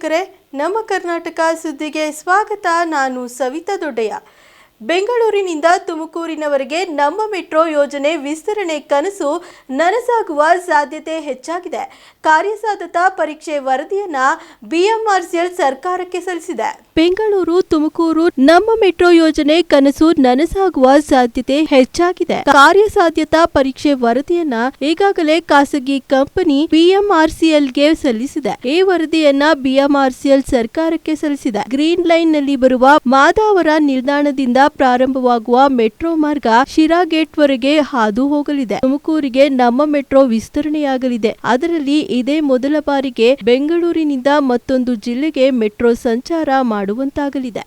ವೀಕ್ಷಕರೇ, ನಮ್ಮ ಕರ್ನಾಟಕ ಸುದ್ದಿಗೆ ಸ್ವಾಗತ. ನಾನು ಸವಿತಾ ದೊಡ್ಡಯ್ಯ. ಬೆಂಗಳೂರಿನಿಂದ ತುಮಕೂರಿನವರೆಗೆ ನಮ್ಮ ಮೆಟ್ರೋ ಯೋಜನೆ ವಿಸ್ತರಣೆ ಕನಸು ನನಸಾಗುವ ಸಾಧ್ಯತೆ ಹೆಚ್ಚಾಗಿದೆ. ಕಾರ್ಯಸಾಧ್ಯತಾ ಪರೀಕ್ಷೆ ವರದಿಯನ್ನ ಬಿಎಂಆರ್ಸಿಎಲ್ ಸರ್ಕಾರಕ್ಕೆ ಸಲ್ಲಿಸಿದೆ. ಬೆಂಗಳೂರು ತುಮಕೂರು ನಮ್ಮ ಮೆಟ್ರೋ ಯೋಜನೆ ಕನಸು ನನಸಾಗುವ ಸಾಧ್ಯತೆ ಹೆಚ್ಚಾಗಿದೆ. ಕಾರ್ಯಸಾಧ್ಯತಾ ಪರೀಕ್ಷೆ ವರದಿಯನ್ನ ಈಗಾಗಲೇ ಖಾಸಗಿ ಕಂಪನಿ ಬಿಎಂಆರ್ಸಿಎಲ್ಗೆ ಸಲ್ಲಿಸಿದೆ. ಈ ವರದಿಯನ್ನ ಬಿಎಂಆರ್ಸಿಎಲ್ ಸರ್ಕಾರಕ್ಕೆ ಸಲ್ಲಿಸಿದೆ. ಗ್ರೀನ್ ಲೈನ್ ನಲ್ಲಿ ಬರುವ ಮಾದಾವರ ನಿಲ್ದಾಣದಿಂದ ಪ್ರಾರಂಭವಾಗುವ ಮೆಟ್ರೋ ಮಾರ್ಗ ಶಿರಾ ಗೇಟ್ ವರೆಗೆ ಹಾದು ಹೋಗಲಿದೆ. ತುಮಕೂರಿಗೆ ನಮ್ಮ ಮೆಟ್ರೋ ವಿಸ್ತರಣೆಯಾಗಲಿದೆ. ಅದರಲ್ಲಿ ಇದೇ ಮೊದಲ ಬಾರಿಗೆ ಬೆಂಗಳೂರಿನಿಂದ ಮತ್ತೊಂದು ಜಿಲ್ಲೆಗೆ ಮೆಟ್ರೋ ಸಂಚಾರ ಮಾಡುವಂತಾಗಲಿದೆ.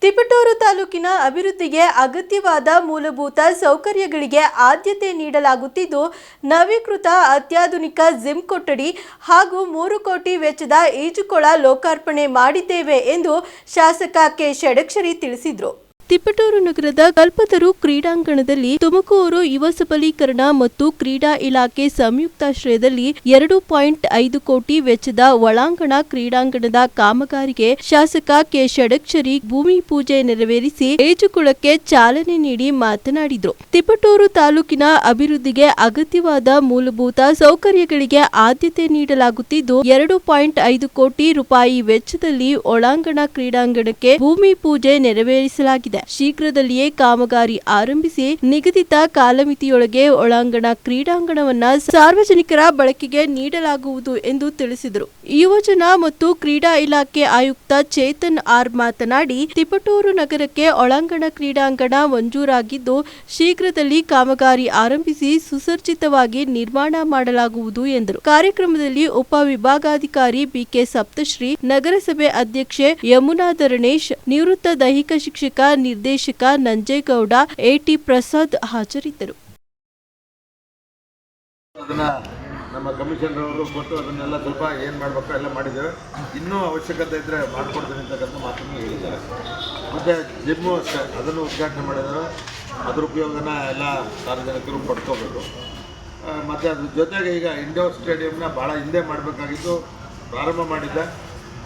ತಿಪಟೂರು ತಾಲೂಕಿನ ಅಭಿವೃದ್ಧಿಗೆ ಅಗತ್ಯವಾದ ಮೂಲಭೂತ ಸೌಕರ್ಯಗಳಿಗೆ ಆದ್ಯತೆ ನೀಡಲಾಗುತ್ತಿದ್ದು, ನವೀಕೃತ ಅತ್ಯಾಧುನಿಕ ಜಿಮ್ ಕೊಠಡಿ ಹಾಗೂ 3 ಕೋಟಿ ವೆಚ್ಚದ ಈಜುಕೊಳ ಲೋಕಾರ್ಪಣೆ ಮಾಡಿದ್ದೇವೆ ಎಂದು ಶಾಸಕ ಕೆ ಷಡಕ್ಷರಿ ತಿಳಿಸಿದರು. ತಿಪಟೂರು ನಗರದ ಕಲ್ಪತರು ಕ್ರೀಡಾಂಗಣದಲ್ಲಿ ತುಮಕೂರು ಯುವ ಸಬಲೀಕರಣ ಮತ್ತು ಕ್ರೀಡಾ ಇಲಾಖೆ ಸಂಯುಕ್ತಾಶ್ರಯದಲ್ಲಿ 2.5 ಕೋಟಿ ವೆಚ್ಚದ ಒಳಾಂಗಣ ಕ್ರೀಡಾಂಗಣದ ಕಾಮಗಾರಿಗೆ ಶಾಸಕ ಕೆ ಷಡಕ್ಷರಿ ಭೂಮಿ ಪೂಜೆ ನೆರವೇರಿಸಿ ಈಜುಕೊಳಕ್ಕೆ ಚಾಲನೆ ನೀಡಿ ಮಾತನಾಡಿದರು. ತಿಪಟೂರು ತಾಲೂಕಿನ ಅಭಿವೃದ್ಧಿಗೆ ಅಗತ್ಯವಾದ ಮೂಲಭೂತ ಸೌಕರ್ಯಗಳಿಗೆ ಆದ್ಯತೆ ನೀಡಲಾಗುತ್ತಿದ್ದು, 2.5 ಕೋಟಿ ರೂಪಾಯಿ ವೆಚ್ಚದಲ್ಲಿ ಒಳಾಂಗಣ ಕ್ರೀಡಾಂಗಣಕ್ಕೆ ಭೂಮಿ ಪೂಜೆ ನೆರವೇರಿಸಲಾಗಿದೆ. ಶೀಘ್ರದಲ್ಲಿಯೇ ಕಾಮಗಾರಿ ಆರಂಭಿಸಿ ನಿಗದಿತ ಕಾಲಮಿತಿಯೊಳಗೆ ಒಳಾಂಗಣ ಕ್ರೀಡಾಂಗಣವನ್ನ ಸಾರ್ವಜನಿಕರ ಬಳಕೆಗೆ ನೀಡಲಾಗುವುದು ಎಂದು ತಿಳಿಸಿದರು. ಯುವಜನ ಮತ್ತು ಕ್ರೀಡಾ ಇಲಾಖೆ ಆಯುಕ್ತ ಚೇತನ್ ಆರ್ ಮಾತನಾಡಿ, ತಿಪಟೂರು ನಗರಕ್ಕೆ ಒಳಾಂಗಣ ಕ್ರೀಡಾಂಗಣ ಮಂಜೂರಾಗಿದ್ದು, ಶೀಘ್ರದಲ್ಲಿ ಕಾಮಗಾರಿ ಆರಂಭಿಸಿ ಸುಸಜ್ಜಿತವಾಗಿ ನಿರ್ಮಾಣ ಮಾಡಲಾಗುವುದು ಎಂದರು. ಕಾರ್ಯಕ್ರಮದಲ್ಲಿ ಉಪವಿಭಾಗಾಧಿಕಾರಿ ಬಿಕೆ ಸಪ್ತಶ್ರೀ, ನಗರಸಭೆ ಅಧ್ಯಕ್ಷೆ ಯಮುನಾ ಧರಣೇಶ್, ನಿವೃತ್ತ ದೈಹಿಕ ಶಿಕ್ಷಕ ನಿರ್ದೇಶಕ ನಂಜೇಗೌಡ, ಎಟಿ ಪ್ರಸಾದ್ ಹಾಜರಿದ್ದರು. ನಮ್ಮ ಕಮಿಷನರ್ ಅವರು ಕೊಟ್ಟು ಅದನ್ನೆಲ್ಲ ಸ್ವಲ್ಪ ಏನು ಮಾಡಬೇಕು ಎಲ್ಲ ಮಾಡಿದ್ದೇವೆ. ಇನ್ನೂ ಅವಶ್ಯಕತೆ ಇದ್ದರೆ ಮಾಡಿಕೊಡ್ತೀನಿ ಅಂತಕ್ಕಂಥ ಮಾತನ್ನು ಹೇಳಿದ್ದಾರೆ. ಮತ್ತು ಜಿಮ್ಮು ಅಷ್ಟೇ, ಅದನ್ನು ಉದ್ಘಾಟನೆ ಮಾಡಿದ್ದಾರೆ. ಅದ್ರ ಉಪಯೋಗನ ಎಲ್ಲ ಸಾರ್ವಜನಿಕರು ಪಡ್ಕೋಬೇಕು. ಮತ್ತು ಅದ್ರ ಜೊತೆಗೆ ಈಗ ಇಂಡೋರ್ ಸ್ಟೇಡಿಯಂನ ಭಾಳ ಹಿಂದೆ ಮಾಡಬೇಕಾಗಿದ್ದು, ಪ್ರಾರಂಭ ಮಾಡಿದ್ದೆ.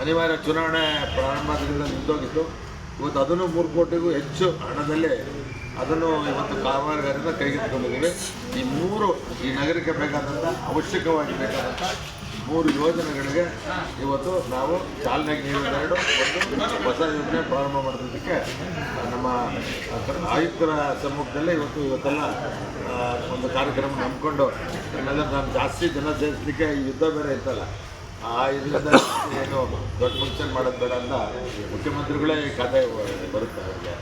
ಅನಿವಾರ್ಯ ಚುನಾವಣೆ ಪ್ರಾರಂಭದಿಂದ ನಿಂತೋಗಿತ್ತು. ಇವತ್ತು ಅದನ್ನು 3 ಕೋಟಿಗೂ ಹೆಚ್ಚು ಹಣದಲ್ಲಿ ಅದನ್ನು ಇವತ್ತು ಕಾಮಗಾರಿಯನ್ನು ಕೈಗೆತ್ತಿಕೊಂಡಿದ್ದೀವಿ. ಈ ನಗರಕ್ಕೆ ಬೇಕಾದಂಥ ಅವಶ್ಯಕವಾಗಿ ಬೇಕಾದಂಥ 3 ಯೋಜನೆಗಳಿಗೆ ಇವತ್ತು ನಾವು ಚಾಲನೆಗೆ ನೀಡಿದೆರಡು ಒಂದು ಹೊಸ ಯೋಜನೆ ಪ್ರಾರಂಭ ಮಾಡೋದಕ್ಕೆ ನಮ್ಮ ಆಯುಕ್ತರ ಸಮ್ಮುಖದಲ್ಲೇ ಇವತ್ತೆಲ್ಲ ಒಂದು ಕಾರ್ಯಕ್ರಮ ನಂಬಿಕೊಂಡು ಆಮೇಲೆ ನಾನು ಜಾಸ್ತಿ ಜನ ಸೇರಿಸಲಿಕ್ಕೆ ಈ ಯುದ್ಧ ಬೇರೆ ಇರ್ತಲ್ಲ, ಇದರಿಂದ ಏನು ದೊಡ್ಡ ಫಂಕ್ಷನ್ ಮಾಡೋದು ಬೇಡ ಅಂತ ಮುಖ್ಯಮಂತ್ರಿಗಳೇ ಈ ಖಾತೆ ಬರುತ್ತೆ ಅವರಿಗೆ.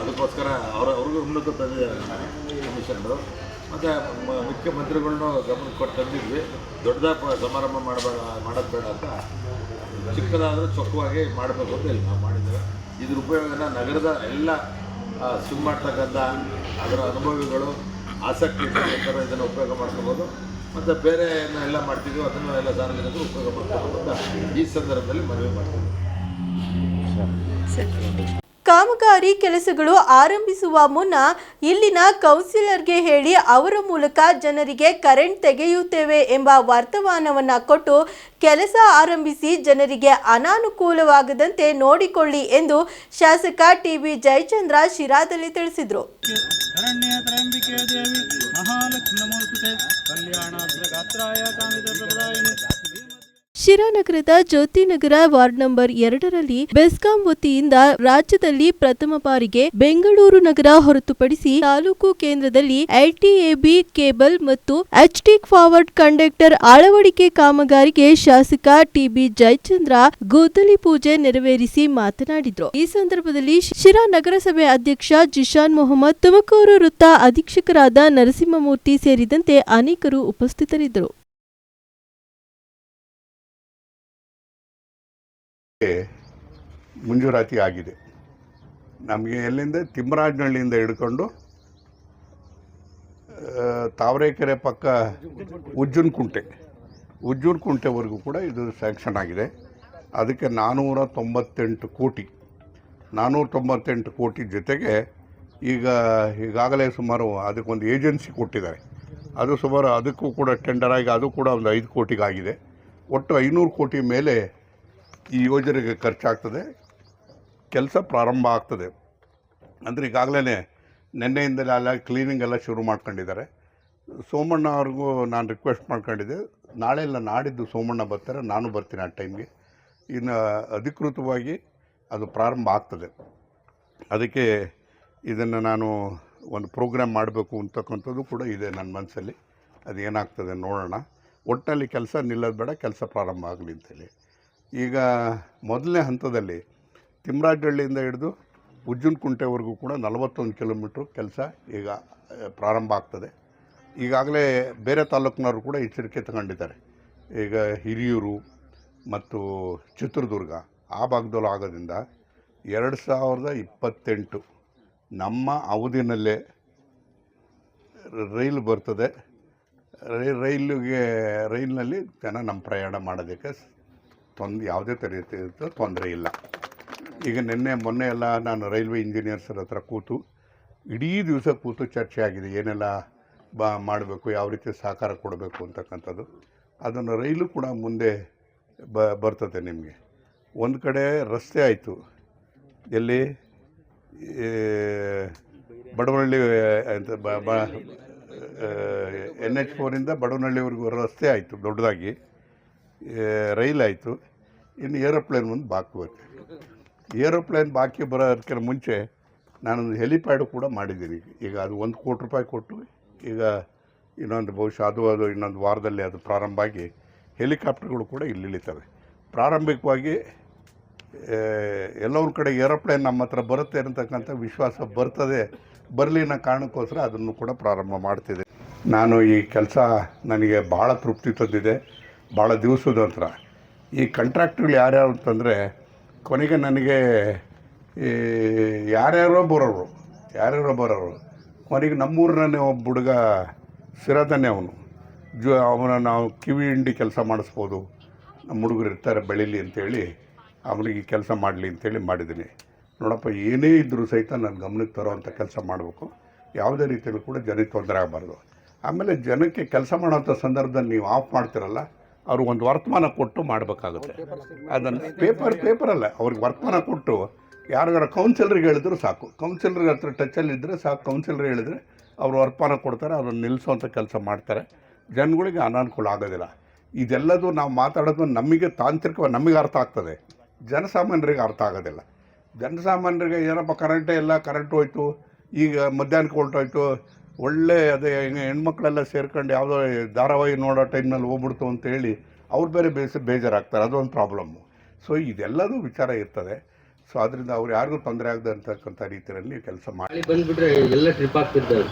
ಅದಕ್ಕೋಸ್ಕರ ಅವ್ರಿಗೂ ಉನ್ನತ ತಂದಿದ್ದಾರೆ ಕಮಿಷನರು. ಮತ್ತು ಮುಖ್ಯಮಂತ್ರಿಗಳನ್ನೂ ಗಮನ ಕೊಟ್ಟು ತಂದಿದ್ವಿ. ದೊಡ್ಡದಾಗಿ ಸಮಾರಂಭ ಮಾಡೋದು ಬೇಡ ಅಂತ, ಚಿಕ್ಕದಾದರೂ ಚೊಕ್ಕವಾಗಿ ಮಾಡಬೇಕು ಅಂತ ಇಲ್ಲಿ ನಾವು ಮಾಡಿದ್ದೇವೆ. ಇದ್ರ ಉಪಯೋಗನ ನಗರದ ಎಲ್ಲ ಸ್ವಿಮ್ ಮಾಡ್ತಕ್ಕಂಥ ಅದರ ಅನುಭವಿಗಳು ಆಸಕ್ತಿ ಇರ್ತಕ್ಕಂಥ ಇದನ್ನು ಉಪಯೋಗ ಮಾಡ್ಕೋಬೋದು. ಮತ್ತು ಬೇರೆ ಎಲ್ಲ ಮಾಡ್ತಿದ್ವಿ, ಅದನ್ನು ಎಲ್ಲ ಸಾರ್ವಜನಿಕರು ಉಪಯೋಗ ಮಾಡ್ಕೋಬೋದು ಅಂತ ಈ ಸಂದರ್ಭದಲ್ಲಿ ಮನವಿ ಮಾಡ್ತೀವಿ. ಕಾಮಗಾರಿ ಕೆಲಸಗಳು ಆರಂಭಿಸುವ ಮುನ್ನ ಇಲ್ಲಿನ ಕೌನ್ಸಿಲರ್ಗೆ ಹೇಳಿ ಅವರ ಮೂಲಕ ಜನರಿಗೆ ಕರೆಂಟ್ ತೆಗೆಯುತ್ತೇವೆ ಎಂಬ ವರ್ತಮಾನವನ್ನು ಕೊಟ್ಟು ಕೆಲಸ ಆರಂಭಿಸಿ ಜನರಿಗೆ ಅನಾನುಕೂಲವಾಗದಂತೆ ನೋಡಿಕೊಳ್ಳಿ ಎಂದು ಶಾಸಕ ಟಿಬಿ ಜಯಚಂದ್ರ ಶಿರಾದಲ್ಲಿ ತಿಳಿಸಿದರು. ಶಿರಾನಗರದ ಜ್ಯೋತಿನಗರ ವಾರ್ಡ್ ನಂಬರ್ 2ರಲ್ಲಿ ಬೆಸ್ಕಾಂ ವತಿಯಿಂದ ರಾಜ್ಯದಲ್ಲಿ ಪ್ರಥಮ ಬಾರಿಗೆ ಬೆಂಗಳೂರು ನಗರ ಹೊರತುಪಡಿಸಿ ತಾಲೂಕು ಕೇಂದ್ರದಲ್ಲಿ ಎಲ್ಟಿಎಬಿ ಕೇಬಲ್ ಮತ್ತು ಎಚ್ಟಿ ಫಾರ್ವರ್ಡ್ ಕಂಡಕ್ಟರ್ ಅಳವಡಿಕೆ ಕಾಮಗಾರಿಗೆ ಶಾಸಕ ಟಿಬಿ ಜಯಚಂದ್ರ ಗುದ್ದಲಿ ಪೂಜೆ ನೆರವೇರಿಸಿ ಮಾತನಾಡಿದರು. ಈ ಸಂದರ್ಭದಲ್ಲಿ ಶಿರಾ ನಗರಸಭೆ ಅಧ್ಯಕ್ಷ ಜಿಶಾನ್ ಮೊಹಮ್ಮದ್, ತುಮಕೂರು ವೃತ್ತ ಅಧೀಕ್ಷಕರಾದ ನರಸಿಂಹಮೂರ್ತಿ ಸೇರಿದಂತೆ ಅನೇಕರು ಉಪಸ್ಥಿತರಿದ್ದರು. ಮಂಜೂರಾತಿ ಆಗಿದೆ. ನಮಗೆ ಎಲ್ಲಿಂದ ತಿಮ್ಮರಾಜನಹಳ್ಳಿಯಿಂದ ಹಿಡ್ಕೊಂಡು ತಾವರೆಕೆರೆ ಪಕ್ಕ ಉಜ್ಜುನ್ ಕುಂಟೆವರೆಗೂ ಕೂಡ ಇದು ಸ್ಯಾಂಕ್ಷನ್ ಆಗಿದೆ. ಅದಕ್ಕೆ 498 ಕೋಟಿ ಜೊತೆಗೆ ಈಗಾಗಲೇ ಸುಮಾರು ಅದಕ್ಕೊಂದು ಏಜೆನ್ಸಿ ಕೊಟ್ಟಿದ್ದಾರೆ. ಅದು ಸುಮಾರು ಅದಕ್ಕೂ ಕೂಡ ಟೆಂಡರ್ ಆಗಿ ಅದು ಕೂಡ ಒಂದು 5 ಕೋಟಿಗಾಗಿದೆ. ಒಟ್ಟು 500 ಕೋಟಿ ಮೇಲೆ ಈ ಯೋಜನೆಗೆ ಖರ್ಚಾಗ್ತದೆ. ಕೆಲಸ ಪ್ರಾರಂಭ ಆಗ್ತದೆ. ಅಂದರೆ ಈಗಾಗಲೇ ನಿನ್ನೆಯಿಂದಲೇ ಎಲ್ಲ ಕ್ಲೀನಿಂಗ್ ಎಲ್ಲ ಶುರು ಮಾಡ್ಕೊಂಡಿದ್ದಾರೆ. ಸೋಮಣ್ಣ ಅವ್ರಿಗೂ ನಾನು ರಿಕ್ವೆಸ್ಟ್ ಮಾಡ್ಕೊಂಡಿದ್ದೆ, ನಾಳೆ ಇಲ್ಲ ನಾಡಿದ್ದು ಸೋಮಣ್ಣ ಬರ್ತಾರೆ, ನಾನು ಬರ್ತೀನಿ ಆ ಟೈಮ್ಗೆ. ಇನ್ನು ಅಧಿಕೃತವಾಗಿ ಅದು ಪ್ರಾರಂಭ ಆಗ್ತದೆ. ಅದಕ್ಕೆ ಇದನ್ನು ನಾನು ಒಂದು ಪ್ರೋಗ್ರಾಮ್ ಮಾಡಬೇಕು ಅಂತಕ್ಕಂಥದ್ದು ಕೂಡ ಇದೆ ನನ್ನ ಮನಸ್ಸಲ್ಲಿ. ಅದು ಏನಾಗ್ತದೆ ನೋಡೋಣ. ಒಟ್ಟಿನಲ್ಲಿ ಕೆಲಸ ನಿಲ್ಲೋದು ಬೇಡ, ಕೆಲಸ ಪ್ರಾರಂಭ ಆಗಲಿ ಅಂತೇಳಿ. ಈಗ ಮೊದಲನೇ ಹಂತದಲ್ಲಿ ತಿಮ್ಮರಾಜಹಳ್ಳಿಯಿಂದ ಹಿಡಿದು ಉಜ್ಜನಕುಂಟೆವರೆಗೂ ಕೂಡ 41 ಕಿಲೋಮೀಟ್ರ್ ಕೆಲಸ ಈಗ ಪ್ರಾರಂಭ ಆಗ್ತದೆ. ಈಗಾಗಲೇ ಬೇರೆ ತಾಲೂಕಿನವರು ಕೂಡ ಎಚ್ಚರಿಕೆ ತಗೊಂಡಿದ್ದಾರೆ. ಈಗ ಹಿರಿಯೂರು ಮತ್ತು ಚಿತ್ರದುರ್ಗ ಆ ಭಾಗದಲ್ಲೂ ಆಗೋದ್ರಿಂದ 2028 ನಮ್ಮ ಅವಧಿನಲ್ಲೇ ರೈಲು ಬರ್ತದೆ. ರೈಲಿನಲ್ಲಿ ಜನ ನಮ್ಮ ಪ್ರಯಾಣ ಮಾಡೋದಕ್ಕೆ ಯಾವುದೇ ರೀತಿಯ ತೊಂದರೆ ಇಲ್ಲ. ಈಗ ಮೊನ್ನೆ ಎಲ್ಲ ನಾನು ರೈಲ್ವೆ ಇಂಜಿನಿಯರ್ಸರ ಹತ್ರ ಕೂತು ಇಡೀ ದಿವಸ ಕೂತು ಚರ್ಚೆ ಆಗಿದೆ, ಏನೆಲ್ಲ ಮಾಡಬೇಕು, ಯಾವ ರೀತಿ ಸಹಕಾರ ಕೊಡಬೇಕು ಅಂತಕ್ಕಂಥದ್ದು. ಅದನ್ನು ರೈಲು ಕೂಡ ಮುಂದೆ ಬರ್ತದೆ. ನಿಮಗೆ ಒಂದು ಕಡೆ ರಸ್ತೆ ಆಯಿತು, ಎಲ್ಲಿ ಬಡವನಹಳ್ಳಿ ಅಂತ NH4 ಬಡವನಹಳ್ಳಿವರೆಗೂ ರಸ್ತೆ ಆಯಿತು ದೊಡ್ಡದಾಗಿ, ರೈಲ್ ಆಯಿತು. ಇನ್ನು ಏರೋಪ್ಲೇನ್ ಮುಂದೆ ಬಾಕಿ ಬರುತ್ತೆ. ಏರೋಪ್ಲೇನ್ ಬಾಕಿ ಬರೋದಕ್ಕಿಂತ ಮುಂಚೆ ನಾನೊಂದು ಹೆಲಿಪ್ಯಾಡು ಕೂಡ ಮಾಡಿದ್ದೀನಿ. ಈಗ ಅದು 1 ಕೋಟಿ ರೂಪಾಯಿ ಕೊಟ್ಟು ಈಗ ಇನ್ನೊಂದು ಬಹುಶಃ ಅದು ಇನ್ನೊಂದು ವಾರದಲ್ಲಿ ಅದು ಪ್ರಾರಂಭ ಆಗಿ ಹೆಲಿಕಾಪ್ಟರ್ಗಳು ಕೂಡ ಇಳಿತವೆ. ಪ್ರಾರಂಭಿಕವಾಗಿ ಎಲ್ಲೊಂದು ಕಡೆ ಏರೋಪ್ಲೇನ್ ನಮ್ಮ ಹತ್ರ ಬರುತ್ತೆ ಅಂತಕ್ಕಂಥ ವಿಶ್ವಾಸ ಬರಲಿ ಅನ್ನೋ ಕಾರಣಕ್ಕೋಸ್ಕರ ಅದನ್ನು ಕೂಡ ಪ್ರಾರಂಭ ಮಾಡ್ತಿದ್ದೆ. ನಾನು ಈ ಕೆಲಸ ನನಗೆ ಭಾಳ ತೃಪ್ತಿ ತಂದಿದೆ, ಭಾಳ ದಿವಸದ ನಂತರ. ಈ ಕಾಂಟ್ರಾಕ್ಟ್ಗಳು ಯಾರ್ಯಾರು ಅಂತಂದರೆ ಕೊನೆಗೆ ನನಗೆ ಯಾರ್ಯಾರೋ ಬರೋರು ಕೊನೆಗೆ ನಮ್ಮೂರಿನೇ ಒಬ್ಬ ಹುಡುಗ ಸಿರಾದನ್ನೇ ಅವನ ನಾವು ಕಿವಿ ಹಿಂಡಿ ಕೆಲಸ ಮಾಡಿಸ್ಬೋದು, ನಮ್ಮ ಹುಡುಗರು ಇರ್ತಾರೆ ಬೆಳೀಲಿ ಅಂತೇಳಿ ಅವನಿಗೆ ಕೆಲಸ ಮಾಡಲಿ ಅಂತೇಳಿ ಮಾಡಿದ್ದೀನಿ. ನೋಡಪ್ಪ, ಏನೇ ಇದ್ದರೂ ಸಹಿತ ನನ್ನ ಗಮನಕ್ಕೆ ತರೋವಂಥ ಕೆಲಸ ಮಾಡಬೇಕು. ಯಾವುದೇ ರೀತಿಯಲ್ಲೂ ಕೂಡ ಜನಕ್ಕೆ ತೊಂದರೆ ಆಗಬಾರ್ದು. ಆಮೇಲೆ ಜನಕ್ಕೆ ಕೆಲಸ ಮಾಡೋವಂಥ ಸಂದರ್ಭದಲ್ಲಿ ನೀವು ಆಫ್ ಮಾಡ್ತಿರಲ್ಲ, ಅವ್ರಿಗೆ ಒಂದು ವರ್ತಮಾನ ಕೊಟ್ಟು ಮಾಡಬೇಕಾಗುತ್ತೆ. ಅದನ್ನು ಪೇಪರಲ್ಲ, ಅವ್ರಿಗೆ ವರ್ತಮಾನ ಕೊಟ್ಟು ಯಾರಿಗಾರ ಕೌನ್ಸಿಲರ್ಗೆ ಹೇಳಿದ್ರು ಸಾಕು. ಕೌನ್ಸಿಲರ್ಗೆ ಹತ್ರ ಟಚಲ್ಲಿದ್ದರೆ ಸಾಕು. ಕೌನ್ಸಿಲರ್ ಹೇಳಿದರೆ ಅವರು ವರ್ತಮಾನ ಕೊಡ್ತಾರೆ, ಅದನ್ನು ನಿಲ್ಲಿಸೋವಂಥ ಕೆಲಸ ಮಾಡ್ತಾರೆ. ಜನಗಳಿಗೆ ಅನಾನುಕೂಲ ಆಗೋದಿಲ್ಲ. ಇದೆಲ್ಲದು ನಾವು ಮಾತಾಡೋದು ನಮಗೆ ತಾಂತ್ರಿಕವಾಗಿ ನಮಗೆ ಅರ್ಥ ಆಗ್ತದೆ, ಜನಸಾಮಾನ್ಯರಿಗೆ ಅರ್ಥ ಆಗೋದಿಲ್ಲ. ಜನಸಾಮಾನ್ಯರಿಗೆ ಏನಪ್ಪ ಕರೆಂಟ್ ಹೋಯ್ತು, ಈಗ ಮಧ್ಯಾಹ್ನಕ್ಕೆ ಹೊರಟೋಯ್ತು, ಒಳ್ಳೆ ಅದೇ ಹೆಣ್ಮಕ್ಳೆಲ್ಲ ಸೇರ್ಕೊಂಡು ಯಾವುದೋ ಧಾರಾವಾಹಿ ನೋಡೋ ಟೈಮ್ನಲ್ಲಿ ಹೋಗ್ಬಿಡ್ತು ಅಂತೇಳಿ ಅವ್ರು ಬೇರೆ ಬೇಜಾರಾಗ್ತಾರೆ. ಅದೊಂದು ಪ್ರಾಬ್ಲಮ್ಮು. ಸೊ ಇದೆಲ್ಲದೂ ವಿಚಾರ ಇರ್ತದೆ. ಸೊ ಅದರಿಂದ ಅವ್ರು ಯಾರಿಗೂ ತೊಂದರೆ ಆಗದೆ ಅಂತಕ್ಕಂಥ ರೀತಿಯಲ್ಲಿ ಕೆಲಸ ಮಾಡಿ ಬಂದುಬಿಟ್ರೆ ಎಲ್ಲ ಟ್ರಿಪ್ ಆಗ್ತಿರ್ತದೆ.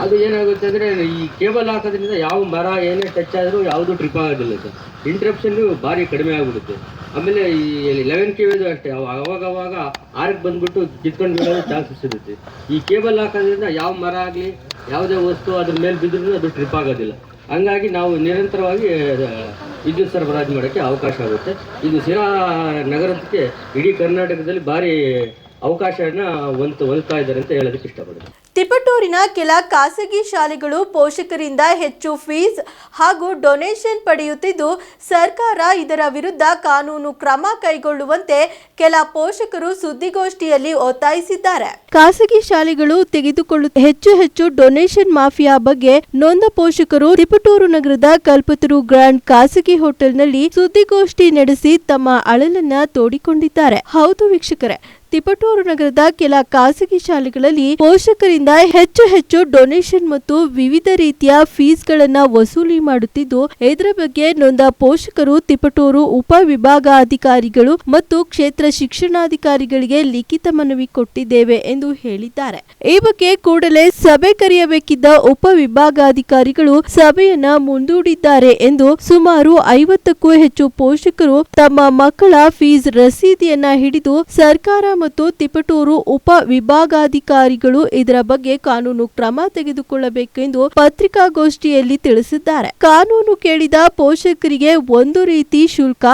ಅದು ಏನಾಗುತ್ತೆ ಅಂದರೆ ಈ ಕೇಬಲ್ ಹಾಕೋದ್ರಿಂದ ಯಾವ ಮರ ಏನೇ ಟಚ್ ಆದರೂ ಯಾವುದೂ ಟ್ರಿಪ್ ಆಗೋದಿಲ್ಲ ಸರ್. ಇಂಟ್ರಪ್ಷನ್ನು ಭಾರಿ ಕಡಿಮೆ ಆಗಿಬಿಡುತ್ತೆ. ಆಮೇಲೆ ಈ 11 KV ಅಷ್ಟೇ, ಅವಾಗವಾಗ 6ಕ್ಕೆ ಬಂದುಬಿಟ್ಟು ಕಿತ್ಕೊಂಡು ಬಿಡೋದು ಚಾನ್ಸಸ್ ಇರುತ್ತೆ. ಈ ಕೇಬಲ್ ಹಾಕೋದ್ರಿಂದ ಯಾವ ಮರ ಆಗಲಿ ಯಾವುದೇ ವಸ್ತು ಅದ್ರ ಮೇಲೆ ಬಿದ್ದರೂ ಅದು ಟ್ರಿಪ್ ಆಗೋದಿಲ್ಲ. ಹಂಗಾಗಿ ನಾವು ನಿರಂತರವಾಗಿ ವಿದ್ಯುತ್ ಸರಬರಾಜು ಮಾಡೋಕ್ಕೆ ಅವಕಾಶ ಆಗುತ್ತೆ. ಇದು ಸಿರಾ ನಗರಕ್ಕೆ ಇಡೀ ಕರ್ನಾಟಕದಲ್ಲಿ ಭಾರಿ ಅವಕಾಶನ ಒಲ್ತಾ ಇದ್ದಾರೆ ಅಂತ ಹೇಳೋದಕ್ಕೆ ಇಷ್ಟಪಡ್ತೀನಿ. ತಿಪಟೂರಿನ ಕೆಲ ಖಾಸಗಿ ಶಾಲೆಗಳು ಪೋಷಕರಿಂದ ಹೆಚ್ಚು ಫೀಸ್ ಹಾಗೂ ಡೊನೇಷನ್ ಪಡೆಯುತ್ತಿದ್ದು, ಸರ್ಕಾರ ಇದರ ವಿರುದ್ಧ ಕಾನೂನು ಕ್ರಮ ಕೈಗೊಳ್ಳುವಂತೆ ಕೆಲ ಪೋಷಕರು ಸುದ್ದಿಗೋಷ್ಠಿಯಲ್ಲಿ ಒತ್ತಾಯಿಸಿದ್ದಾರೆ. ಖಾಸಗಿ ಶಾಲೆಗಳು ತೆಗೆದುಕೊಳ್ಳುವ ಹೆಚ್ಚು ಡೊನೇಷನ್ ಮಾಫಿಯಾ ಬಗ್ಗೆ ನೊಂದ ಪೋಷಕರು ತಿಪಟೂರು ನಗರದ ಕಲ್ಪತರು ಗ್ರ್ಯಾಂಡ್ ಖಾಸಗಿ ಹೋಟೆಲ್ನಲ್ಲಿ ಸುದ್ದಿಗೋಷ್ಠಿ ನಡೆಸಿ ತಮ್ಮ ಅಳಲನ್ನ ತೋಡಿಕೊಂಡಿದ್ದಾರೆ. ಹೌದು ವೀಕ್ಷಕರೇ, ತಿಪಟೂರು ನಗರದ ಕೆಲ ಖಾಸಗಿ ಶಾಲೆಗಳಲ್ಲಿ ಪೋಷಕರಿಂದ ಹೆಚ್ಚು ಡೊನೇಷನ್ ಮತ್ತು ವಿವಿಧ ರೀತಿಯ ಫೀಸ್ಗಳನ್ನ ವಸೂಲಿ ಮಾಡುತ್ತಿದ್ದು, ಇದರ ಬಗ್ಗೆ ನೊಂದ ಪೋಷಕರು ತಿಪಟೂರು ಉಪವಿಭಾಗಾಧಿಕಾರಿಗಳು ಮತ್ತು ಕ್ಷೇತ್ರ ಶಿಕ್ಷಣಾಧಿಕಾರಿಗಳಿಗೆ ಲಿಖಿತ ಮನವಿ ಕೊಟ್ಟಿದ್ದೇವೆ ಎಂದು ಹೇಳಿದ್ದಾರೆ. ಈ ಬಗ್ಗೆ ಕೂಡಲೇ ಸಭೆ ಕರೆಯಬೇಕಿದ್ದ ಉಪವಿಭಾಗಾಧಿಕಾರಿಗಳು ಸಭೆಯನ್ನ ಮುಂದೂಡಿದ್ದಾರೆ ಎಂದು ಸುಮಾರು 50ಕ್ಕೂ ಹೆಚ್ಚು ಪೋಷಕರು ತಮ್ಮ ಮಕ್ಕಳ ಫೀಸ್ ರಸೀದಿಯನ್ನ ಹಿಡಿದು ಸರ್ಕಾರ ಮತ್ತು ತಿಪಟೂರು ಉಪ ವಿಭಾಗಾಧಿಕಾರಿಗಳು ಇದರ ಬಗ್ಗೆ ಕಾನೂನು ಕ್ರಮ ತೆಗೆದುಕೊಳ್ಳಬೇಕೆಂದು ಪತ್ರಿಕಾಗೋಷ್ಠಿಯಲ್ಲಿ ತಿಳಿಸಿದ್ದಾರೆ. ಕಾನೂನು ಕೇಳಿದ ಪೋಷಕರಿಗೆ ಒಂದು ರೀತಿ ಶುಲ್ಕ,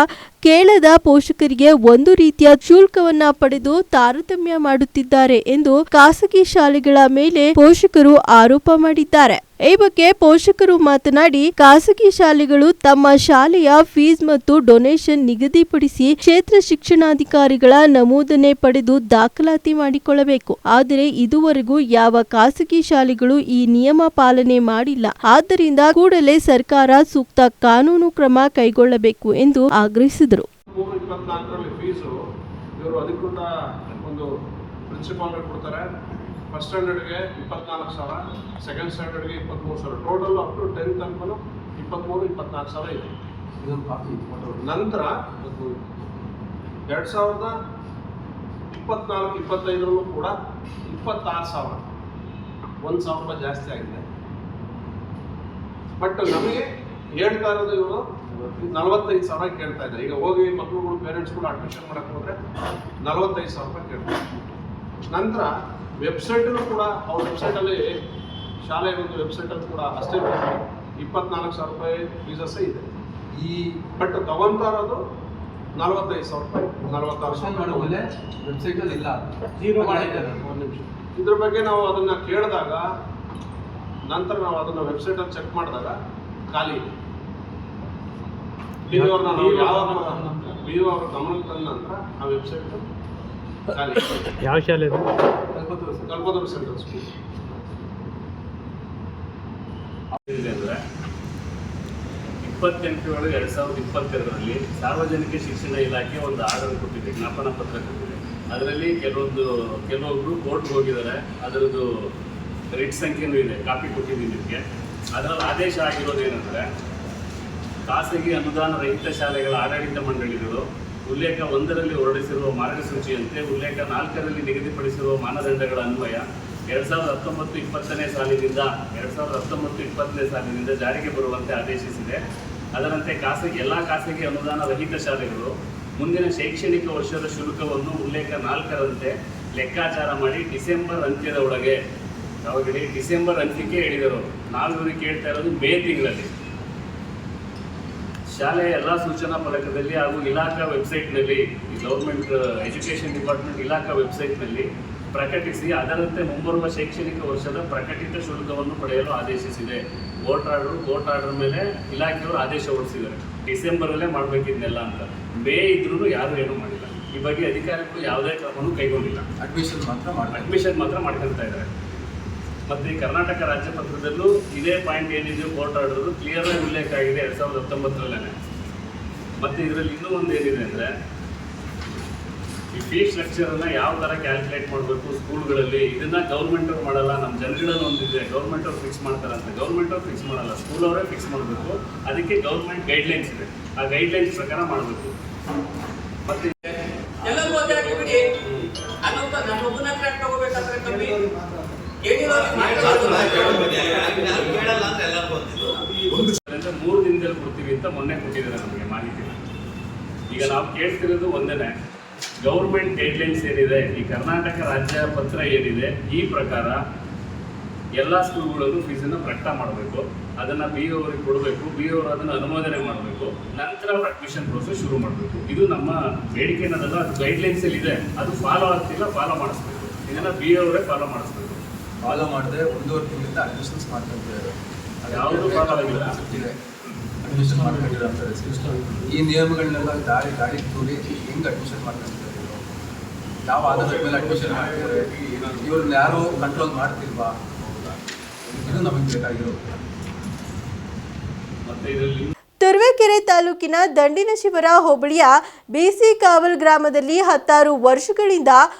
ಕೇಳದ ಪೋಷಕರಿಗೆ ಒಂದು ರೀತಿಯ ಶುಲ್ಕವನ್ನ ಪಡೆದು ತಾರತಮ್ಯ ಮಾಡುತ್ತಿದ್ದಾರೆ ಎಂದು ಖಾಸಗಿ ಶಾಲೆಗಳ ಮೇಲೆ ಪೋಷಕರು ಆರೋಪ ಮಾಡಿದ್ದಾರೆ. ಈ ಬಗ್ಗೆ ಪೋಷಕರು ಮಾತನಾಡಿ, ಖಾಸಗಿ ಶಾಲೆಗಳು ತಮ್ಮ ಶಾಲೆಯ ಫೀಸ್ ಮತ್ತು ಡೊನೇಷನ್ ನಿಗದಿಪಡಿಸಿ ಕ್ಷೇತ್ರ ಶಿಕ್ಷಣಾಧಿಕಾರಿಗಳ ನಮೂದನೆ ಪಡೆದು ದಾಖಲಾತಿ ಮಾಡಿಕೊಳ್ಳಬೇಕು. ಆದರೆ ಇದುವರೆಗೂ ಯಾವ ಖಾಸಗಿ ಶಾಲೆಗಳು ಈ ನಿಯಮ ಪಾಲನೆ ಮಾಡಿಲ್ಲ. ಆದ್ದರಿಂದ ಕೂಡಲೇ ಸರ್ಕಾರ ಸೂಕ್ತ ಕಾನೂನು ಕ್ರಮ ಕೈಗೊಳ್ಳಬೇಕು ಎಂದು ಆಗ್ರಹಿಸಿದರು. 24ರಲ್ಲಿ ಫೀಸು ಇವರು ಅದಕ್ಕಿಂತ ಒಂದು ಪ್ರಿನ್ಸಿಪಾಲ್ ಕೊಡ್ತಾರೆ. ಫಸ್ಟ್ ಸ್ಟ್ಯಾಂಡರ್ಡ್ಗೆ 24,000, ಸೆಕೆಂಡ್ ಸ್ಟ್ಯಾಂಡರ್ಡ್ಗೆ 23,000, ಟೋಟಲ್ ಅಪ್ ಟು 10th ತನಕ 23-24,000 ಇದೆ. ನಂತರ 2024-25ರಲ್ಲೂ ಕೂಡ 26,000, 1,000 ರೂಪಾಯಿ ಜಾಸ್ತಿ ಆಗಿದೆ. ಬಟ್ ನಮಗೆ ಹೇಳ್ತಾ ಇರೋದು ಇವರು 45,000 ಕೇಳ್ತಾ ಇದ್ದಾರೆ. ಈಗ ಹೋಗಿ ಮಕ್ಕಳುಗಳು ಪೇರೆಂಟ್ಸ್ಗಳು ಅಡ್ಮಿಷನ್ ಮಾಡಕ್ಕೆ ಹೋದ್ರೆ 45,000 ರೂಪಾಯಿ ಕೇಳ್ತಾರೆ. ನಂತರ ವೆಬ್ಸೈಟಲ್ಲೂ ಕೂಡ ಅವ್ರ ವೆಬ್ಸೈಟಲ್ಲಿ ಶಾಲೆಯ ಒಂದು ವೆಬ್ಸೈಟಲ್ಲಿ ಕೂಡ ಅಷ್ಟೇ 24,000 ರೂಪಾಯಿ ಫೀಸಸ್ಸೇ ಇದೆ. ಬಟ್ ತಗೊಂತಾ ಇರೋದು 45,000 ರೂಪಾಯಿ, 46,000 ವೆಬ್ಸೈಟಲ್ಲಿ ಇಲ್ಲ, ಒಂದು ನಿಮಿಷ. ಇದ್ರ ಬಗ್ಗೆ ನಾವು ಅದನ್ನು ಕೇಳಿದಾಗ, ನಂತರ ನಾವು ಅದನ್ನು ವೆಬ್ಸೈಟಲ್ಲಿ ಚೆಕ್ ಮಾಡಿದಾಗ ಖಾಲಿ ಇದೆ. ಬಿ ಅವ್ರ ಗಮನಕ್ಕೆ ತಂದ ನಂತರ ಆ ವೆಬ್ಸೈಟ್ ಖಾಲಿ. ಯಾವ ಶಾಲೆ ಇದು? ಕಲ್ಪತರು ಸೆಂಟ್ರಲ್ ಸ್ಕೂಲ್. ಅಂದರೆ 28/7/2022ರಲ್ಲಿ ಸಾರ್ವಜನಿಕ ಶಿಕ್ಷಣ ಇಲಾಖೆ ಒಂದು ಆರ್ಡರ್ ಕೊಟ್ಟಿದೆ, ಜ್ಞಾಪನ ಪತ್ರ ಕೊಟ್ಟಿದೆ. ಅದರಲ್ಲಿ ಕೆಲವೊಬ್ಬರು ಕೋರ್ಟ್ಗೆ ಹೋಗಿದ್ದಾರೆ. ಅದರದ್ದು ರಿಟ್ ಸಂಖ್ಯೆನೂ ಇದೆ, ಕಾಪಿ ಕೊಟ್ಟಿದ್ದೀನಿ ನಿಮಗೆ. ಅದರಲ್ಲಿ ಆದೇಶ ಆಗಿರೋದೇನೆಂದರೆ, ಖಾಸಗಿ ಅನುದಾನ ರಹಿತ ಶಾಲೆಗಳ ಆಡಳಿತ ಮಂಡಳಿಗಳು ಉಲ್ಲೇಖ 1ರಲ್ಲಿ ಹೊರಡಿಸಿರುವ ಮಾರ್ಗಸೂಚಿಯಂತೆ ಉಲ್ಲೇಖ 4ರಲ್ಲಿ ನಿಗದಿಪಡಿಸಿರುವ ಮಾನದಂಡಗಳ ಅನ್ವಯ 2019-20ನೇ ಸಾಲಿನಿಂದ ಜಾರಿಗೆ ಬರುವಂತೆ ಆದೇಶಿಸಿದೆ. ಅದರಂತೆ ಎಲ್ಲ ಖಾಸಗಿ ಅನುದಾನ ರಹಿತ ಶಾಲೆಗಳು ಮುಂದಿನ ಶೈಕ್ಷಣಿಕ ವರ್ಷದ ಶುಲ್ಕವನ್ನು ಉಲ್ಲೇಖ 4ರಂತೆ ಲೆಕ್ಕಾಚಾರ ಮಾಡಿ ಡಿಸೆಂಬರ್ ಅಂತ್ಯದ ಒಳಗೆ, ಯಾವಾಗಲೇ ಡಿಸೆಂಬರ್ ಅಂತ್ಯಕ್ಕೆ ಹೇಳಿದರು. ನಾವು ಇವರಿಗೆ ಕೇಳ್ತಾ ಇರೋದು ಮೇ ತಿಂಗಳಲ್ಲಿ ಶಾಲೆಯ ಎಲ್ಲ ಸೂಚನಾ ಫಲಕದಲ್ಲಿ ಹಾಗೂ ಇಲಾಖಾ ವೆಬ್ಸೈಟ್ನಲ್ಲಿ, ಗೌರ್ಮೆಂಟ್ ಎಜುಕೇಷನ್ ಡಿಪಾರ್ಟ್ಮೆಂಟ್ ಇಲಾಖಾ ವೆಬ್ಸೈಟ್ನಲ್ಲಿ ಪ್ರಕಟಿಸಿ ಅದರಂತೆ ಮುಂಬರುವ ಶೈಕ್ಷಣಿಕ ವರ್ಷದ ಪ್ರಕಟಿತ ಶುಲ್ಕವನ್ನು ಪಡೆಯಲು ಆದೇಶಿಸಿದೆ. ಕೋರ್ಟ್ ಆರ್ಡರ್ ಮೇಲೆ ಇಲಾಖೆಯವರು ಆದೇಶ ಹೊರಡಿಸಿದ್ದಾರೆ. ಡಿಸೆಂಬರಲ್ಲೇ ಮಾಡಬೇಕಿದ್ನೆಲ್ಲ ಅಂತ. ಮೇ ಇದ್ರೂ ಯಾರೂ ಏನೂ ಮಾಡಿಲ್ಲ. ಈ ಬಗ್ಗೆ ಅಧಿಕಾರಿಗಳು ಯಾವುದೇ ಕ್ರಮವನ್ನು ಕೈಗೊಂಡಿಲ್ಲ. ಅಡ್ಮಿಷನ್ ಮಾತ್ರ ಮಾಡ್ಕೊಳ್ತಾ ಇದ್ದಾರೆ. ಮತ್ತು ಈ ಕರ್ನಾಟಕ ರಾಜ್ಯ ಪತ್ರದಲ್ಲೂ ಇದೇ ಪಾಯಿಂಟ್ ಏನಿದೆಯೋ ಕೋರ್ಟ್ ಆರ್ಡರ್ ಕ್ಲಿಯರ್ ಆಗಿ ಉಲ್ಲೇಖ ಆಗಿದೆ 2019ರಲ್ಲೇ. ಮತ್ತು ಇದರಲ್ಲಿ ಇನ್ನೂ ಒಂದು ಏನಿದೆ ಅಂದರೆ, ಈ ಫೀಸ್ ಸ್ಟ್ರಕ್ಚರನ್ನು ಯಾವ ಥರ ಕ್ಯಾಲ್ಕುಲೇಟ್ ಮಾಡಬೇಕು ಸ್ಕೂಲ್ಗಳಲ್ಲಿ, ಇದನ್ನು ಗೌರ್ಮೆಂಟವ್ರು ಮಾಡಲ್ಲ. ನಮ್ಮ ಜನಗಳಲ್ಲಿ ಒಂದಿದೆ, ಗೌರ್ಮೆಂಟವ್ರು ಫಿಕ್ಸ್ ಮಾಡ್ತಾರಂತೆ. ಗೌರ್ಮೆಂಟವ್ರು ಫಿಕ್ಸ್ ಮಾಡಲ್ಲ, ಸ್ಕೂಲವರೇ ಫಿಕ್ಸ್ ಮಾಡಬೇಕು. ಅದಕ್ಕೆ ಗೌರ್ಮೆಂಟ್ ಗೈಡ್ಲೈನ್ಸ್ ಇದೆ, ಆ ಗೈಡ್ಲೈನ್ಸ್ ಪ್ರಕಾರ ಮಾಡಬೇಕು. ಮತ್ತು ಮೂರು ದಿನದಲ್ಲಿ ಕೊಡ್ತೀವಿ ಅಂತ ಮೊನ್ನೆ ಕೊಟ್ಟಿದ್ದಾರೆ ನಮಗೆ ಮಾಹಿತಿ. ಈಗ ನಾವು ಕೇಳ್ತಿರೋದು ಒಂದೇ, ಗೌರ್ಮೆಂಟ್ ಗೈಡ್ಲೈನ್ಸ್ ಏನಿದೆ, ಈ ಕರ್ನಾಟಕ ರಾಜ್ಯ ಪತ್ರ ಏನಿದೆ, ಈ ಪ್ರಕಾರ ಎಲ್ಲ ಸ್ಕೂಲ್ಗಳಲ್ಲೂ ಫೀಸನ್ನು ಪ್ರಕಟ ಮಾಡಬೇಕು. ಅದನ್ನು BO ಅವರಿಗೆ ಕೊಡಬೇಕು. BO ಅವರು ಅದನ್ನು ಅನುಮೋದನೆ ಮಾಡಬೇಕು. ನಂತರ ಅಡ್ಮಿಷನ್ ಪ್ರೋಸೆಸ್ ಶುರು ಮಾಡಬೇಕು. ಇದು ನಮ್ಮ ಬೇಡಿಕೆ ಅನ್ನೋದಲ್ಲ, ಅದು ಗೈಡ್ಲೈನ್ಸಲ್ಲಿ ಇದೆ. ಅದು ಫಾಲೋ ಆಗ್ತಿಲ್ಲ, ಫಾಲೋ ಮಾಡಿಸ್ಬೇಕು. ಇದನ್ನು BO ಅವರೇ ಫಾಲೋ ಮಾಡಿಸ್ಬೇಕು. ಫಾಲೋ ಮಾಡಿದ್ರೆ 1.5 ತಿಂಗಳಿಂದ ಅಡ್ಮಿಷನ್ಸ್ ಮಾಡ್ಕೊಂತಿದ್ದಾರೆ. ಯಾವುದು ಫಾಲೋ ಆಗಿಲ್ಲ, ಅಡ್ಮಿಷನ್ ಮಾಡ್ಕೊಂಡಿದ್ದಾರೆ. ಈ ನಿಯಮಗಳನ್ನೆಲ್ಲ ಗಾಡಿ ತೂರಿ ಹೆಂಗೆ ಅಡ್ಮಿಷನ್ ಮಾಡ್ಕೊಂತಿದ್ದಾರೆ, ಯಾವ ಆಧಾರದ ಮೇಲೆ ಅಡ್ಮಿಷನ್ ಮಾಡ್ತಿದ್ದಾರೆ, ಇವ್ರನ್ನ ಯಾರು ಕಂಟ್ರೋಲ್ ಮಾಡ್ತಿಲ್ವಾ, ಇದು ನಮಗೆ ಬೇಕಾಗಿರೋದು. ಮತ್ತು ಇದರಲ್ಲಿ ತುರುವೇಕೆರೆ ತಾಲೂಕಿನ ದಂಡಿನಶಿವರ ಹೋಬಳಿಯ ಬಿಸಿ ಕಾವಲ್ ಗ್ರಾಮದಲ್ಲಿ 16 ವರ್ಷಗಳಿಂದ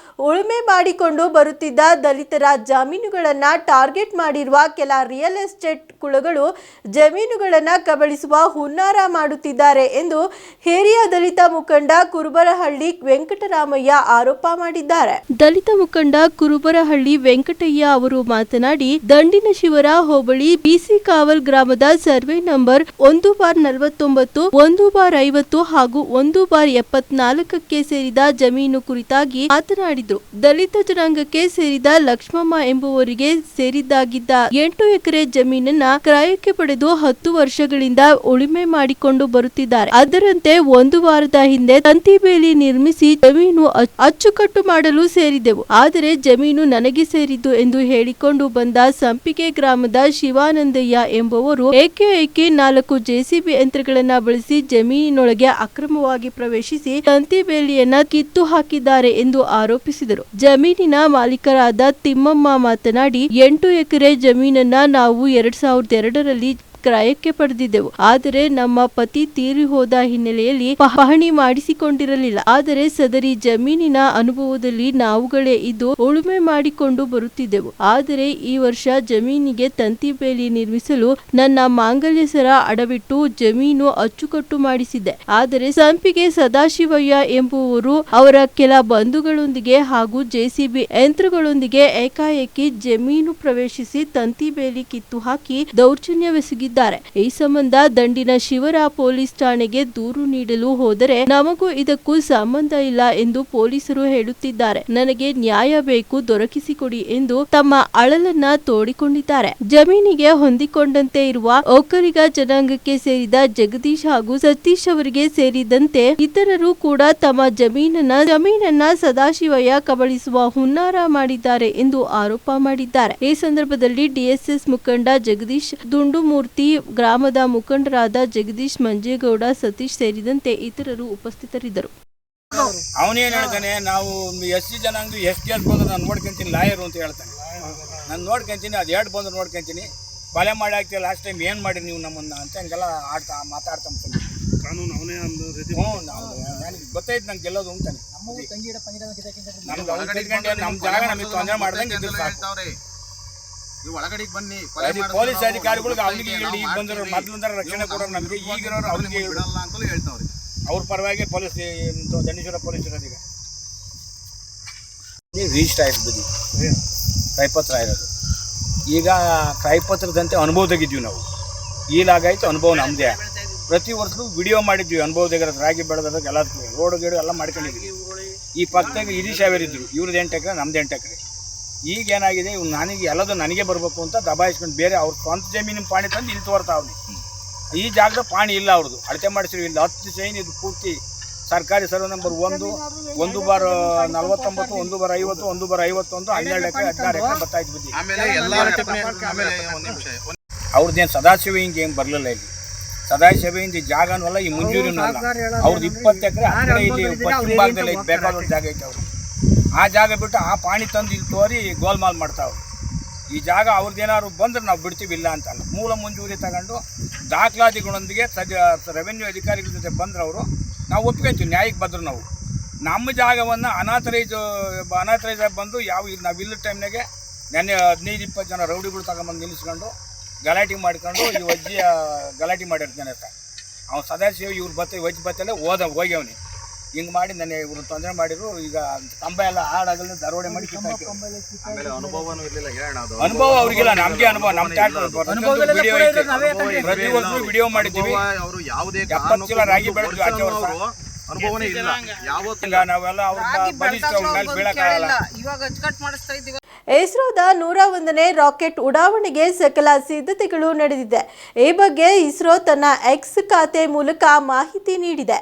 ಉಳುಮೆ ಮಾಡಿಕೊಂಡು ಬರುತ್ತಿದ್ದ ದಲಿತರ ಜಮೀನುಗಳನ್ನು ಟಾರ್ಗೆಟ್ ಮಾಡಿರುವ ಕೆಲ ರಿಯಲ್ ಎಸ್ಟೇಟ್ ಕುಳಗಳು ಜಮೀನುಗಳನ್ನು ಕಬಳಿಸುವ ಹುನ್ನಾರ ಮಾಡುತ್ತಿದ್ದಾರೆ ಎಂದು ಹಿರಿಯ ದಲಿತ ಮುಖಂಡ ಕುರುಬರಹಳ್ಳಿ ವೆಂಕಟರಾಮಯ್ಯ ಆರೋಪ ಮಾಡಿದ್ದಾರೆ. ದಲಿತ ಮುಖಂಡ ಕುರುಬರಹಳ್ಳಿ ವೆಂಕಟಯ್ಯ ಅವರು ಮಾತನಾಡಿ, ದಂಡಿನಶಿವರ ಹೋಬಳಿ ಬಿಸಿ ಕಾವಲ್ ಗ್ರಾಮದ ಸರ್ವೆ ನಂಬರ್ 1/49, 1/50 ಹಾಗೂ 1/74ಕ್ಕೆ ಸೇರಿದ ಜಮೀನು ಕುರಿತಾಗಿ ಮಾತನಾಡಿದ ಹೇಳಿದ್ರು. ದಲಿತ ಜನಾಂಗಕ್ಕೆ ಸೇರಿದ ಲಕ್ಷ್ಮಮ್ಮ ಎಂಬುವರಿಗೆ ಸೇರಿದ್ದಾಗಿದ್ದ 8 ಎಕರೆ ಜಮೀನನ್ನ ಕ್ರಯಕ್ಕೆ ಪಡೆದು 10 ವರ್ಷಗಳಿಂದ ಉಳುಮೆ ಮಾಡಿಕೊಂಡು ಬರುತ್ತಿದ್ದಾರೆ. ಅದರಂತೆ ಒಂದು ವಾರದ ಹಿಂದೆ ತಂತಿ ಬೇಲಿ ನಿರ್ಮಿಸಿ ಜಮೀನು ಅಚ್ಚುಕಟ್ಟು ಮಾಡಲು ಸೇರಿದೆವು. ಆದರೆ ಜಮೀನು ನನಗೆ ಸೇರಿದ್ದು ಎಂದು ಹೇಳಿಕೊಂಡು ಬಂದ ಸಂಪಿಗೆ ಗ್ರಾಮದ ಶಿವಾನಂದಯ್ಯ ಎಂಬುವರು ಏಕೆ 4 ಜೆಸಿಬಿ ಯಂತ್ರಗಳನ್ನ ಬಳಸಿ ಜಮೀನಿನೊಳಗೆ ಅಕ್ರಮವಾಗಿ ಪ್ರವೇಶಿಸಿ ತಂತಿ ಬೇಲಿಯನ್ನ ಕಿತ್ತು ಹಾಕಿದ್ದಾರೆ ಎಂದು ಆರೋಪಿಸಿದರು. ಜಮೀನಿನ ಮಾಲೀಕರಾದ ತಿಮ್ಮಮ್ಮ ಮಾತನಾಡಿ, 8 ಎಕರೆ ಜಮೀನನ್ನ ನಾವು 2002ರಲ್ಲಿ ಕ್ರಯಕ್ಕೆ ಪಡೆದಿದ್ದೆವು. ಆದರೆ ನಮ್ಮ ಪತಿ ತೀರಿ ಹೋದ ಹಿನ್ನೆಲೆಯಲ್ಲಿ ಪಹಣಿ ಮಾಡಿಸಿಕೊಂಡಿರಲಿಲ್ಲ. ಆದರೆ ಸದರಿ ಜಮೀನಿನ ಅನುಭವದಲ್ಲಿ ನಾವುಗಳೇ ಇದ್ದು ಉಳುಮೆ ಮಾಡಿಕೊಂಡು ಬರುತ್ತಿದ್ದೆವು. ಆದರೆ ಈ ವರ್ಷ ಜಮೀನಿಗೆ ತಂತಿ ಬೇಲಿ ನಿರ್ಮಿಸಲು ನನ್ನ ಮಾಂಗಲ್ಯ ಸರ ಅಡವಿಟ್ಟು ಜಮೀನು ಅಚ್ಚುಕಟ್ಟು ಮಾಡಿಸಿದ್ದೆ. ಆದರೆ ಸಂಪಿಗೆ ಸದಾಶಿವಯ್ಯ ಎಂಬುವರು ಅವರ ಕೆಲ ಬಂಧುಗಳೊಂದಿಗೆ ಹಾಗೂ ಜೆಸಿಬಿ ಯಂತ್ರಗಳೊಂದಿಗೆ ಏಕಾಏಕಿ ಜಮೀನು ಪ್ರವೇಶಿಸಿ ತಂತಿ ಬೇಲಿ ಕಿತ್ತು ಹಾಕಿ ದೌರ್ಜನ್ಯವೆಸಗಿದ್ದಾರೆ. ಈ ಸಂಬಂಧ ದಂಡಿನ ಶಿವರ ಪೊಲೀಸ್ ಠಾಣೆಗೆ ದೂರು ನೀಡಲು ಹೋದರೆ ನಮಗೂ ಇದಕ್ಕೂ ಸಂಬಂಧ ಇಲ್ಲ ಎಂದು ಪೊಲೀಸರು ಹೇಳುತ್ತಿದ್ದಾರೆ. ನನಗೆ ನ್ಯಾಯ ಬೇಕು, ದೊರಕಿಸಿಕೊಡಿ ಎಂದು ತಮ್ಮ ಅಳಲನ್ನ ತೋಡಿಕೊಂಡಿದ್ದಾರೆ. ಜಮೀನಿಗೆ ಹೊಂದಿಕೊಂಡಂತೆ ಇರುವ ಒಕ್ಕಲಿಗ ಜನಾಂಗಕ್ಕೆ ಸೇರಿದ ಜಗದೀಶ್ ಹಾಗೂ ಸತೀಶ್ ಅವರಿಗೆ ಸೇರಿದಂತೆ ಇತರರು ಕೂಡ ತಮ್ಮ ಜಮೀನನ್ನ ಸದಾಶಿವಯ್ಯ ಕಬಳಿಸುವ ಹುನ್ನಾರ ಮಾಡಿದ್ದಾರೆ ಎಂದು ಆರೋಪ ಮಾಡಿದ್ದಾರೆ. ಈ ಸಂದರ್ಭದಲ್ಲಿ ಡಿಎಸ್ಎಸ್ ಮುಖಂಡ ಜಗದೀಶ್, ದುಂಡುಮೂರ್ತಿ, ಗ್ರಾಮದ ಮುಖಂಡರಾದ ಜಗದೀಶ್, ಮಂಜೇಗೌಡ, ಸತೀಶ್ ಸೇರಿದಂತೆ ಇತರರು ಉಪಸ್ಥಿತರಿದ್ದರು. ಅವನೇನು ಹೇಳ್ತಾನೆ, ನಾವು ಎಸ್ ಸಿ ಜನಾಂಗ ಎಷ್ಟು ಕೇಸ್ ಬಂದ್ರೆ ನಾನು ನೋಡ್ಕೊಂತೀನಿ ಲಾಯರು ಅಂತ ಹೇಳ್ತಾನೆ. ನಾನು ನೋಡ್ಕೊಂತೀನಿ, ಅದು 2 ಬಂದ್ರೆ ನೋಡ್ಕೊಂತೀನಿ, ಕೊಲೆ ಮಾಡಿ ಹಾಕ್ತೀವಿ ಲಾಸ್ಟ್ ಟೈಮ್ ಏನು ಮಾಡಿ ನೀವು ನಮ್ಮನ್ನ ಅಂತ ಹಂಗೆಲ್ಲ ಮಾತಾಡ್ತಾ ಕಾನೂನು ಅವನೇ ನನಗೆ ಗೊತ್ತಾಯ್ತು, ನಂಗೆ ಗೆಲ್ಲೋದು ಅಂತಾನೆ. ನಮ್ಮ ಜಾಗ ನಮಗೆ ತೊಂದರೆ ಮಾಡ್ದಂಗೆ ಒಳಗಡೆಗೆ ಬನ್ನಿ, ಪೊಲೀಸ್ ಅಧಿಕಾರಿಗಳಿಗೆ ಅವನಿಗೆ ಹೇಳಿ ಬಂದರು ಮೊದಲಿಂದ ರಕ್ಷಣೆ ಕೊಡೋರು ನಮಗೆ, ಈಗಿರೋರು ಅವನಿಗೆ ಬಿಡಲ್ಲ ಅಂತಲೂ ಹೇಳ್ತಾವ್ರಿ. ಅವ್ರ ಪರವಾಗಿ ಪೊಲೀಸ್ ದಂಡೇಶ್ವರ ಪೊಲೀಸ್ ಇರೋದೀಗ ರಿಜಿಸ್ಟರ್ ಆಗಿರ್ಬೋದು, ಕ್ರಯಪತ್ರ ಇರೋದು. ಈಗ ಕ್ರಯಪತ್ರದಂತೆ ಅನುಭವ ತೆಗಿದ್ವಿ ನಾವು. ಈಲಾಗಾಯ್ತು ಅನುಭವ ನಮ್ಮದೇ. ಪ್ರತಿ ವರ್ಷವೂ ವಿಡಿಯೋ ಮಾಡಿದ್ವಿ ಅನುಭವ ತೆಗಿರೋದು, ರಾಗಿ ಬೆಳೆದ್ರಾಗ ಎಲ್ಲದಕ್ಕೂ ರೋಡು ಗೀಡು ಎಲ್ಲ ಮಾಡ್ಕೊಂಡಿದ್ವಿ. ಈ ಪಕ್ಕದಾಗ ಹಿರೀಶಾವರಿದ್ರು, ಇವ್ರದ್ದು 8 ಎಕರೆ, ನಮ್ದು 8 ಎಕರೆ. ಈಗ ಏನಾಗಿದೆ, ಇವ್ನು ನನಗೆ ಎಲ್ಲದು ನನಗೆ ಬರಬೇಕು ಅಂತ ದಬಾಯಿಸ್ಕೊಂಡು ಬೇರೆ ಅವ್ರ ಸ್ವಂತ ಜಮೀನಿನ ಪಾಣಿ ತಂದು ಇಲ್ಲಿ ತೋರ್ತಾವ್ನಿ. ಈ ಜಾಗದ ಪಾಣಿ ಇಲ್ಲ ಅವ್ರದ್ದು, ಅಳತೆ ಮಾಡಿಸಿರು. ಇಲ್ಲಿ 10 ಚೈನ್ ಇದು ಪೂರ್ತಿ ಸರ್ಕಾರಿ ಸರ್ವೆ ನಂಬರ್ 1, 1/49, 1/50, 1/51, 12 ಎಕರೆ, 16 ಎಕರೆ ಬತ್ತಾಯ್ತು ಬುದ್ಧಿ. ಅವ್ರದ್ದೇನು ಸದಾಶಿವ ಹಿಂಗೆ ಏನು ಬರಲಿಲ್ಲ. ಇಲ್ಲಿ ಸದಾಶಿವಿಂದ ಜಾಗನೂ ಅಲ್ಲ, ಈ ಮಂಜೂರಿನೂ ಅಲ್ಲ. ಅವ್ರದ್ದು 20 ಎಕರೆ ಆ ಕಡೆ ಇಲ್ಲಿ ಪಶ್ಚಿಮ ಭಾಗದಲ್ಲಿ ಬೇಕಾದವ್ರ ಜಾಗ ಐತೆ. ಅವರು ಆ ಜಾಗ ಬಿಟ್ಟು ಆ ಪಾಣಿ ತಂದು ಇಲ್ಲಿ ತೋರಿ ಗೋಲ್ಮಾಲ್ ಮಾಡ್ತಾವ್ರು. ಈ ಜಾಗ ಅವ್ರದ್ದೇನಾದ್ರು ಬಂದ್ರೆ ನಾವು ಬಿಡ್ತೀವಿ, ಇಲ್ಲ ಅಂತಲ್ಲ. ಮೂಲ ಮಂಜೂರಿ ತಗೊಂಡು ದಾಖಲಾತಿಗಳೊಂದಿಗೆ ರೆವೆನ್ಯೂ ಅಧಿಕಾರಿಗಳ ಜೊತೆ ಬಂದ್ರೆ ಅವರು ನಾವು ಒಪ್ಕೊಂತೀವಿ, ನ್ಯಾಯಕ್ಕೆ ಬಂದರು. ನಾವು ನಮ್ಮ ಜಾಗವನ್ನು ಅನಾಥರೈಜ್ ಬಂದು ನಾವು ಇಲ್ಲ ಟೈಮ್ನಾಗೆ ನೆನ್ನೆ 15-20 ಜನ ರೌಡಿಗಳು ತಗೊಂಬಂದು ನಿಲ್ಲಿಸ್ಕೊಂಡು ಗಲಾಟೆ ಮಾಡ್ಕೊಂಡು ಈ ವಜ್ಜಿಯ ಗಲಾಟೆ ಮಾಡಿರ್ತಾನೆ ಅಂತ. ಅವ್ನು ಸದಾಶಿವ ಇವ್ರು ವಜ್ಜಿ ಬತ್ತಲ್ಲೇ ಹೋಗ್ಯವನಿ. ಹಿಂಗೆ ಮಾಡಿ ನನ್ನ ಇವರು ತೊಂದರೆ ಮಾಡಿದ್ರು. ಈಗ ಕಂಬ ಎಲ್ಲ ಹಾಡಾಗಲ್ಲ, ದರೋಡೆ ಮಾಡಿ ಅನುಭವ ಅವ್ರಿಗಿಲ್ಲ, ನಮಗೆ ಅನುಭವ. ನಮ್ಮ ಪ್ರತಿ ವರ್ಷ ವಿಡಿಯೋ ಮಾಡಿದ್ದೀವಿ. 70 ಚೀಲ ರಾಗಿ ಬೆಳೆದ್ವಿ ಆಚೆ ವರ್ಷ. ಅನುಭವನೇ ಇಲ್ಲ ನಾವೆಲ್ಲ ಅವ್ರ ಬಲಿಷ್ಠ ಮೇಲೆ ಬೀಳಕ್ಕಾಗಲ್ಲ. ಇಸ್ರೋದ 101ನೇ ರಾಕೆಟ್ ಉಡಾವಣೆಗೆ ಸಕಲ ಸಿದ್ಧತೆಗಳು ನಡೆದಿದೆ. ಈ ಬಗ್ಗೆ ಇಸ್ರೋ ತನ್ನ ಎಕ್ಸ್ ಖಾತೆ ಮೂಲಕ ಮಾಹಿತಿ ನೀಡಿದೆ.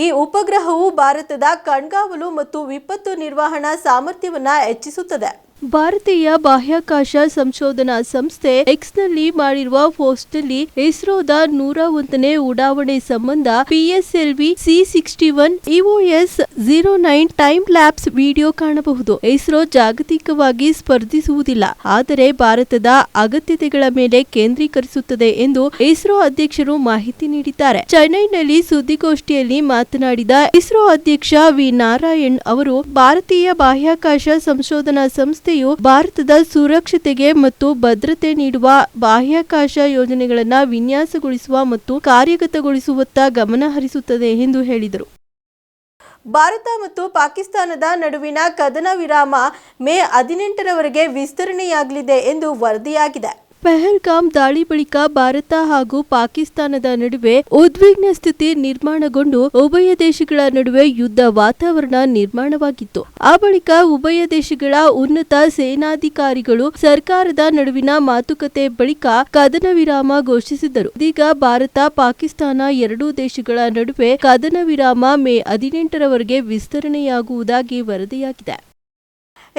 ಈ ಉಪಗ್ರಹವು ಭಾರತದ ಕಣ್ಗಾವಲು ಮತ್ತು ವಿಪತ್ತು ನಿರ್ವಹಣಾ ಸಾಮರ್ಥ್ಯವನ್ನು ಹೆಚ್ಚಿಸುತ್ತದೆ. ಭಾರತೀಯ ಬಾಹ್ಯಾಕಾಶ ಸಂಶೋಧನಾ ಸಂಸ್ಥೆ ಎಕ್ಸ್ನಲ್ಲಿ ಮಾಡಿರುವ ಪೋಸ್ಟ್ನಲ್ಲಿ ಇಸ್ರೋದ 101ನೇ ಉಡಾವಣೆ ಸಂಬಂಧ PSLV C61 EOS 09 time lapse video ಕಾಣಬಹುದು. ಇಸ್ರೋ ಜಾಗತಿಕವಾಗಿ ಸ್ಪರ್ಧಿಸುವುದಿಲ್ಲ, ಆದರೆ ಭಾರತದ ಅಗತ್ಯತೆಗಳ ಮೇಲೆ ಕೇಂದ್ರೀಕರಿಸುತ್ತದೆ ಎಂದು ಇಸ್ರೋ ಅಧ್ಯಕ್ಷರು ಮಾಹಿತಿ ನೀಡಿದ್ದಾರೆ. ಚೆನ್ನೈನಲ್ಲಿ ಸುದ್ದಿಗೋಷ್ಠಿಯಲ್ಲಿ ಮಾತನಾಡಿದ ಇಸ್ರೋ ಅಧ್ಯಕ್ಷ ವಿ ನಾರಾಯಣ್ ಅವರು, ಭಾರತೀಯ ಬಾಹ್ಯಾಕಾಶ ಸಂಶೋಧನಾ ಸಂಸ್ಥೆ ಭಾರತದ ಸುರಕ್ಷತೆಗೆ ಮತ್ತು ಭದ್ರತೆ ನೀಡುವ ಬಾಹ್ಯಾಕಾಶ ಯೋಜನೆಗಳನ್ನು ವಿನ್ಯಾಸಗೊಳಿಸುವ ಮತ್ತು ಕಾರ್ಯಗತಗೊಳಿಸುವತ್ತ ಗಮನ ಹರಿಸುತ್ತದೆ ಎಂದು ಹೇಳಿದರು. ಭಾರತ ಮತ್ತು ಪಾಕಿಸ್ತಾನದ ನಡುವಿನ ಕದನ ವಿರಾಮ ಮೇ 18ರವರೆಗೆ ವಿಸ್ತರಣೆಯಾಗಲಿದೆ ಎಂದು ವರದಿಯಾಗಿದೆ. ಪಹಲ್ಗಾಮ್ ದಾಳಿ ಬಳಿಕ ಭಾರತ ಹಾಗೂ ಪಾಕಿಸ್ತಾನದ ನಡುವೆ ಉದ್ವಿಗ್ನ ಸ್ಥಿತಿ ನಿರ್ಮಾಣಗೊಂಡು ಉಭಯ ದೇಶಗಳ ನಡುವೆ ಯುದ್ಧ ವಾತಾವರಣ ನಿರ್ಮಾಣವಾಗಿತ್ತು. ಆ ಬಳಿಕ ಉಭಯ ದೇಶಗಳ ಉನ್ನತ ಸೇನಾಧಿಕಾರಿಗಳು ಸರ್ಕಾರದ ನಡುವಿನ ಮಾತುಕತೆ ಬಳಿಕ ಕದನ ವಿರಾಮ ಘೋಷಿಸಿದರು. ಇದೀಗ ಭಾರತ ಪಾಕಿಸ್ತಾನ ಎರಡೂ ದೇಶಗಳ ನಡುವೆ ಕದನ ವಿರಾಮ ಮೇ 18ರವರೆಗೆ ವಿಸ್ತರಣೆಯಾಗುವುದಾಗಿ ವರದಿಯಾಗಿದೆ.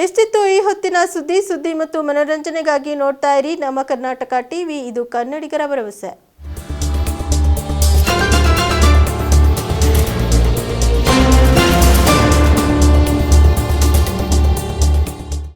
ಎಷ್ಟಿತ್ತು ಈ ಹೊತ್ತಿನ ಸುದ್ದಿ ಮತ್ತು ಮನೋರಂಜನೆಗಾಗಿ ನೋಡ್ತಾ ಇರಿ ನಮ್ಮ ಕರ್ನಾಟಕ ಟಿವಿ. ಇದು ಕನ್ನಡಿಗರ ಭರವಸೆ.